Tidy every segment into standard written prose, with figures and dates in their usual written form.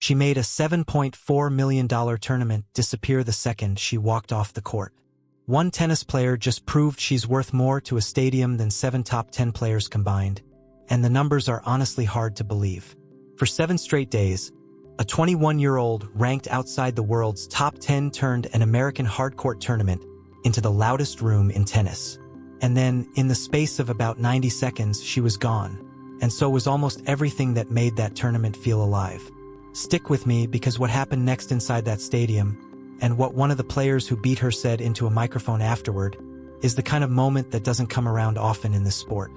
She made a $7.4 million tournament disappear the second she walked off the court. One tennis player just proved she's worth more to a stadium than 7 top 10 players combined, and the numbers are honestly hard to believe. For 7 straight days, a 21-year-old ranked outside the world's top 10 turned an American hardcourt tournament into the loudest room in tennis. And then, in the space of about 90 seconds, she was gone. And so was almost everything that made that tournament feel alive. Stick with me, because what happened next inside that stadium, and what one of the players who beat her said into a microphone afterward, is the kind of moment that doesn't come around often in this sport.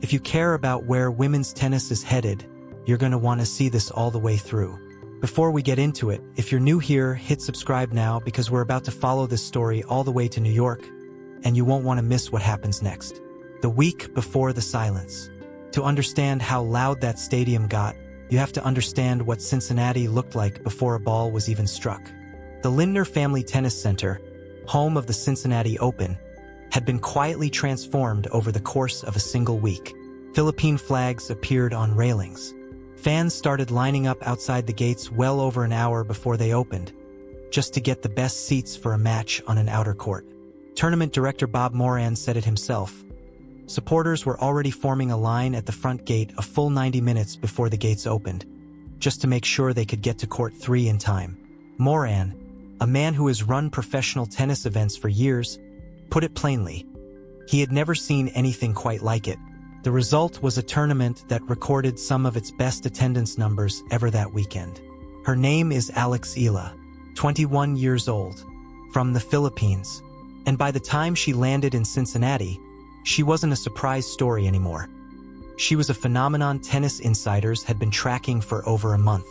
If you care about where women's tennis is headed, you're going to want to see this all the way through. Before we get into it, if you're new here, hit subscribe now, because we're about to follow this story all the way to New York, and you won't want to miss what happens next. The week before the silence. To understand how loud that stadium got, you have to understand what Cincinnati looked like before a ball was even struck. The Lindner Family Tennis Center, home of the Cincinnati Open, had been quietly transformed over the course of a single week. Philippine flags appeared on railings. Fans started lining up outside the gates well over an hour before they opened, just to get the best seats for a match on an outer court. Tournament director Bob Moran said it himself. Supporters were already forming a line at the front gate a full 90 minutes before the gates opened, just to make sure they could get to court 3 in time. Moran, a man who has run professional tennis events for years, put it plainly. He had never seen anything quite like it. The result was a tournament that recorded some of its best attendance numbers ever that weekend. Her name is Eala, 21 years old, from the Philippines. And by the time she landed in Cincinnati, she wasn't a surprise story anymore. She was a phenomenon tennis insiders had been tracking for over a month.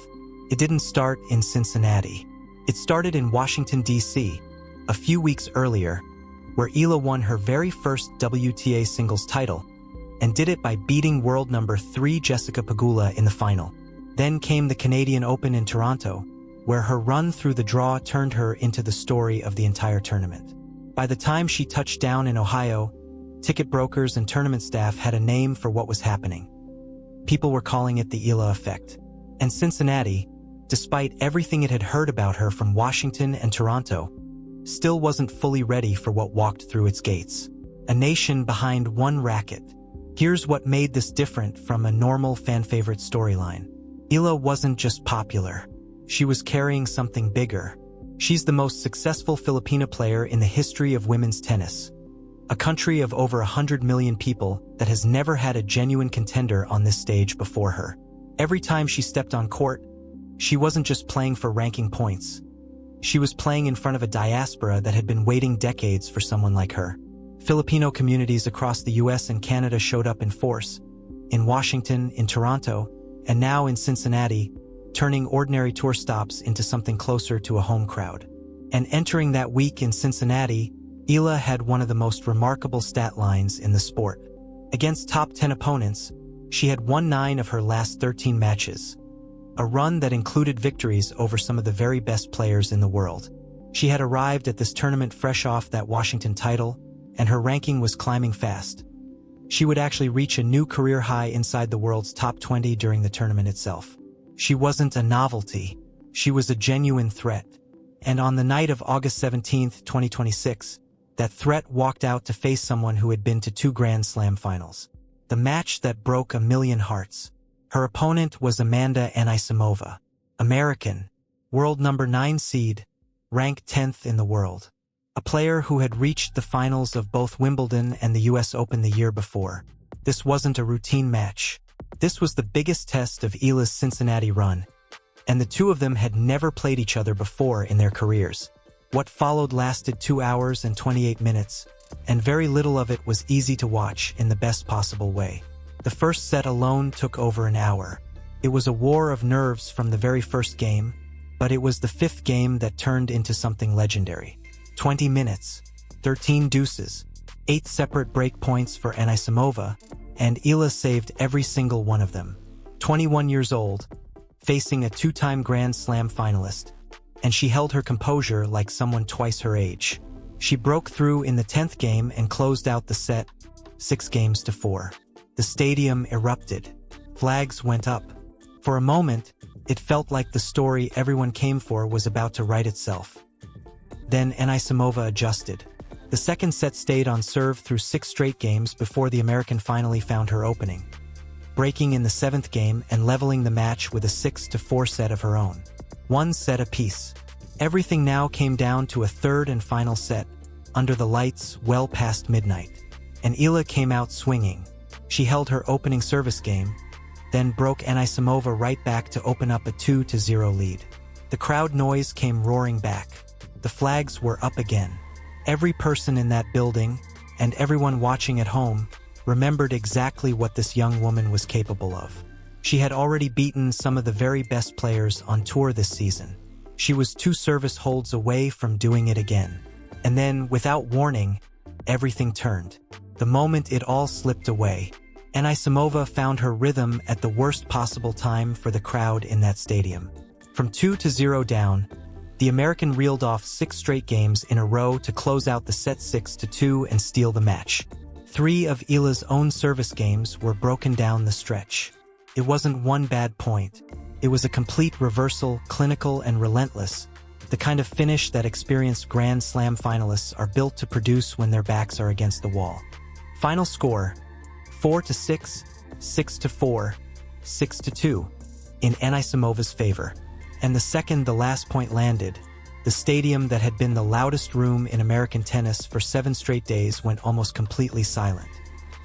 It didn't start in Cincinnati. It started in Washington, D.C., a few weeks earlier, where Eala won her very first WTA singles title, and did it by beating world number 3 Jessica Pegula in the final. Then came the Canadian Open in Toronto, where her run through the draw turned her into the story of the entire tournament. By the time she touched down in Ohio, ticket brokers and tournament staff had a name for what was happening. People were calling it the Eala Effect. And Cincinnati, despite everything it had heard about her from Washington and Toronto, still wasn't fully ready for what walked through its gates. A nation behind one racket. Here's what made this different from a normal fan-favorite storyline. Eala wasn't just popular. She was carrying something bigger. She's the most successful Filipina player in the history of women's tennis. A country of over 100 million people that has never had a genuine contender on this stage before her. Every time she stepped on court, she wasn't just playing for ranking points. She was playing in front of a diaspora that had been waiting decades for someone like her. Filipino communities across the US and Canada showed up in force, in Washington, in Toronto, and now in Cincinnati, turning ordinary tour stops into something closer to a home crowd. And entering that week in Cincinnati, Eala had one of the most remarkable stat lines in the sport. Against top 10 opponents, she had won 9 of her last 13 matches, a run that included victories over some of the very best players in the world. She had arrived at this tournament fresh off that Washington title, and her ranking was climbing fast. She would actually reach a new career high inside the world's top 20 during the tournament itself. She wasn't a novelty. She was a genuine threat. And on the night of August 17, 2026, that threat walked out to face someone who had been to 2 Grand Slam finals. The match that broke a million hearts. Her opponent was Amanda Anisimova, American, world number 9 seed, ranked 10th in the world. A player who had reached the finals of both Wimbledon and the US Open the year before. This wasn't a routine match. This was the biggest test of Eala's Cincinnati run, and the two of them had never played each other before in their careers. What followed lasted 2 hours and 28 minutes, and very little of it was easy to watch in the best possible way. The first set alone took over an hour. It was a war of nerves from the very first game, but it was the 5th game that turned into something legendary. 20 minutes, 13 deuces, 8 separate break points for Anisimova, and Eala saved every single one of them. 21 years old, facing a 2-time Grand Slam finalist, and she held her composure like someone twice her age. She broke through in the 10th game and closed out the set, 6 games to 4. The stadium erupted. Flags went up. For a moment, it felt like the story everyone came for was about to write itself. Then Anisimova adjusted. The second set stayed on serve through 6 straight games before the American finally found her opening, breaking in the 7th game and leveling the match with a 6-4 set of her own. 1 set apiece. Everything now came down to a third and final set, under the lights well past midnight. And Eala came out swinging. She held her opening service game, then broke Anisimova right back to open up a 2-0 lead. The crowd noise came roaring back. The flags were up again. Every person in that building, and everyone watching at home, remembered exactly what this young woman was capable of. She had already beaten some of the very best players on tour this season. She was 2 service holds away from doing it again. And then, without warning, everything turned. The moment it all slipped away, Anisimova found her rhythm at the worst possible time for the crowd in that stadium. From 2-0 down, the American reeled off 6 straight games in a row to close out the set 6-2 and steal the match. 3 of Eala's own service games were broken down the stretch. It wasn't one bad point. It was a complete reversal, clinical and relentless, the kind of finish that experienced Grand Slam finalists are built to produce when their backs are against the wall. Final score, 4-6, 6-4, 6-2, in Anisimova's favor. And the second the last point landed, the stadium that had been the loudest room in American tennis for 7 straight days went almost completely silent.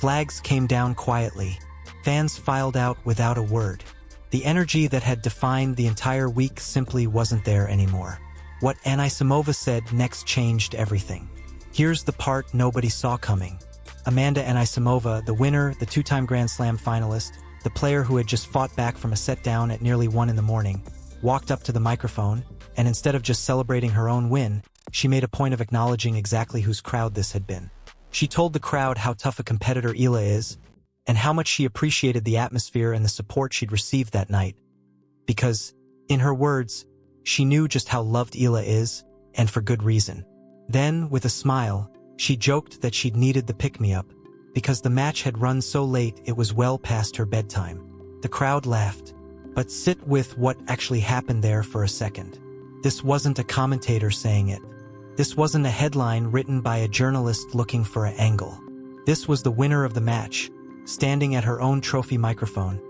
Flags came down quietly. Fans filed out without a word. The energy that had defined the entire week simply wasn't there anymore. What Anisimova said next changed everything. Here's the part nobody saw coming. Amanda Anisimova, the winner, the 2-time Grand Slam finalist, the player who had just fought back from a set down at nearly 1 in the morning, walked up to the microphone, and instead of just celebrating her own win, she made a point of acknowledging exactly whose crowd this had been. She told the crowd how tough a competitor Eala is, and how much she appreciated the atmosphere and the support she'd received that night. Because, in her words, she knew just how loved Eala is, and for good reason. Then, with a smile, she joked that she'd needed the pick-me-up, because the match had run so late it was well past her bedtime. The crowd laughed. But sit with what actually happened there for a second. This wasn't a commentator saying it. This wasn't a headline written by a journalist looking for an angle. This was the winner of the match, standing at her own trophy microphone,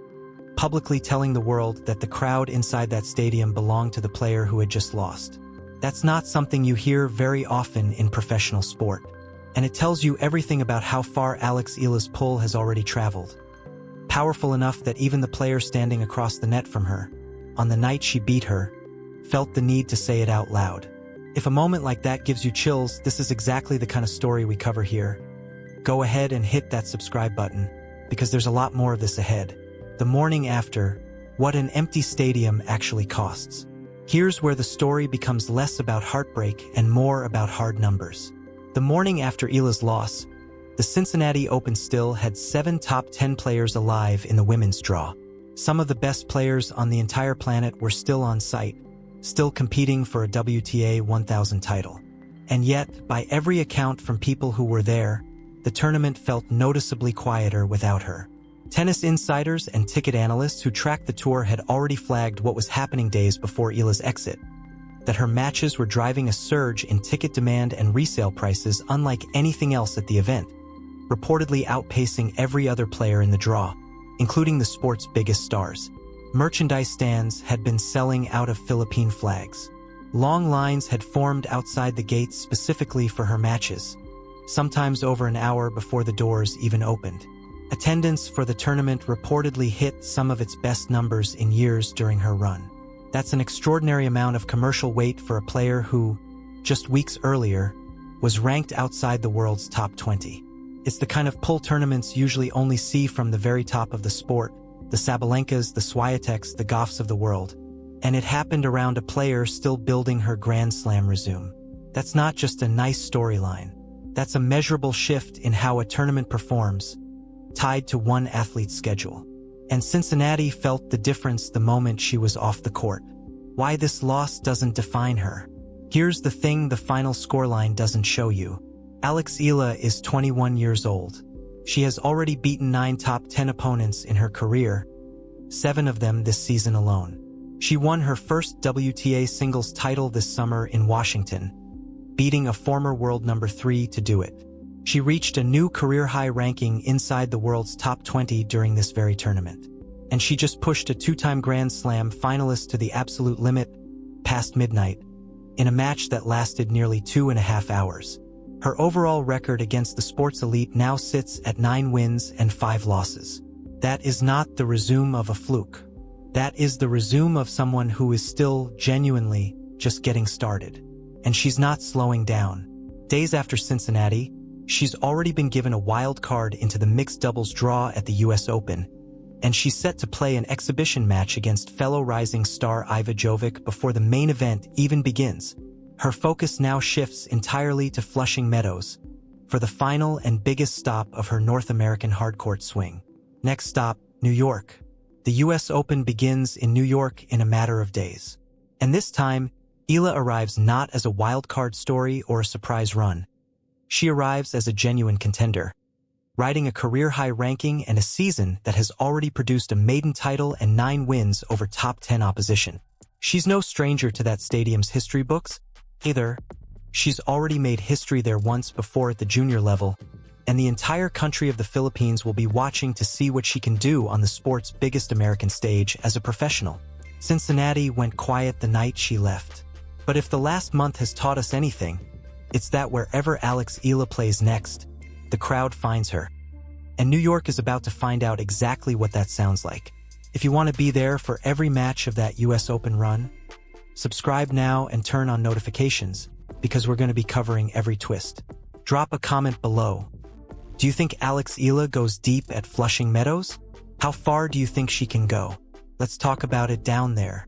publicly telling the world that the crowd inside that stadium belonged to the player who had just lost. That's not something you hear very often in professional sport. And it tells you everything about how far Eala's pull has already traveled. Powerful enough that even the player standing across the net from her, on the night she beat her, felt the need to say it out loud. If a moment like that gives you chills, this is exactly the kind of story we cover here. Go ahead and hit that subscribe button, because there's a lot more of this ahead. The morning after, what an empty stadium actually costs. Here's where the story becomes less about heartbreak and more about hard numbers. The morning after Eala's loss, the Cincinnati Open still had 7 top 10 players alive in the women's draw. Some of the best players on the entire planet were still on site, still competing for a WTA 1000 title. And yet, by every account from people who were there, the tournament felt noticeably quieter without her. Tennis insiders and ticket analysts who tracked the tour had already flagged what was happening days before Eala's exit, that her matches were driving a surge in ticket demand and resale prices unlike anything else at the event, reportedly outpacing every other player in the draw, including the sport's biggest stars. Merchandise stands had been selling out of Philippine flags. Long lines had formed outside the gates specifically for her matches, sometimes over an hour before the doors even opened. Attendance for the tournament reportedly hit some of its best numbers in years during her run. That's an extraordinary amount of commercial weight for a player who, just weeks earlier, was ranked outside the world's top 20. It's the kind of pull tournaments usually only see from the very top of the sport, the Sabalenkas, the Swiateks, the Goffs of the world. And it happened around a player still building her Grand Slam resume. That's not just a nice storyline. That's a measurable shift in how a tournament performs, tied to one athlete's schedule. And Cincinnati felt the difference the moment she was off the court. Why this loss doesn't define her. Here's the thing the final scoreline doesn't show you. Eala is 21 years old. She has already beaten 9 top 10 opponents in her career, 7 of them this season alone. She won her first WTA singles title this summer in Washington, beating a former world number 3 to do it. She reached a new career-high ranking inside the world's top 20 during this very tournament. And she just pushed a 2-time Grand Slam finalist to the absolute limit past midnight in a match that lasted nearly 2.5 hours. Her overall record against the sports elite now sits at 9 wins and 5 losses. That is not the resume of a fluke. That is the resume of someone who is still genuinely just getting started. And she's not slowing down. Days after Cincinnati, she's already been given a wild card into the mixed doubles draw at the US Open, and she's set to play an exhibition match against fellow rising star Iva Jovic before the main event even begins. Her focus now shifts entirely to Flushing Meadows for the final and biggest stop of her North American hardcourt swing. Next stop, New York. The US Open begins in New York in a matter of days. And this time, Eala arrives not as a wild-card story or a surprise run. She arrives as a genuine contender, riding a career-high ranking and a season that has already produced a maiden title and 9 wins over top 10 opposition. She's no stranger to that stadium's history books, either. She's already made history there once before at the junior level, and the entire country of the Philippines will be watching to see what she can do on the sport's biggest American stage as a professional. Cincinnati went quiet the night she left. But if the last month has taught us anything, it's that wherever Eala plays next, the crowd finds her. And New York is about to find out exactly what that sounds like. If you want to be there for every match of that US Open run, subscribe now and turn on notifications, because we're going to be covering every twist. Drop a comment below. Do you think Eala goes deep at Flushing Meadows? How far do you think she can go? Let's talk about it down there.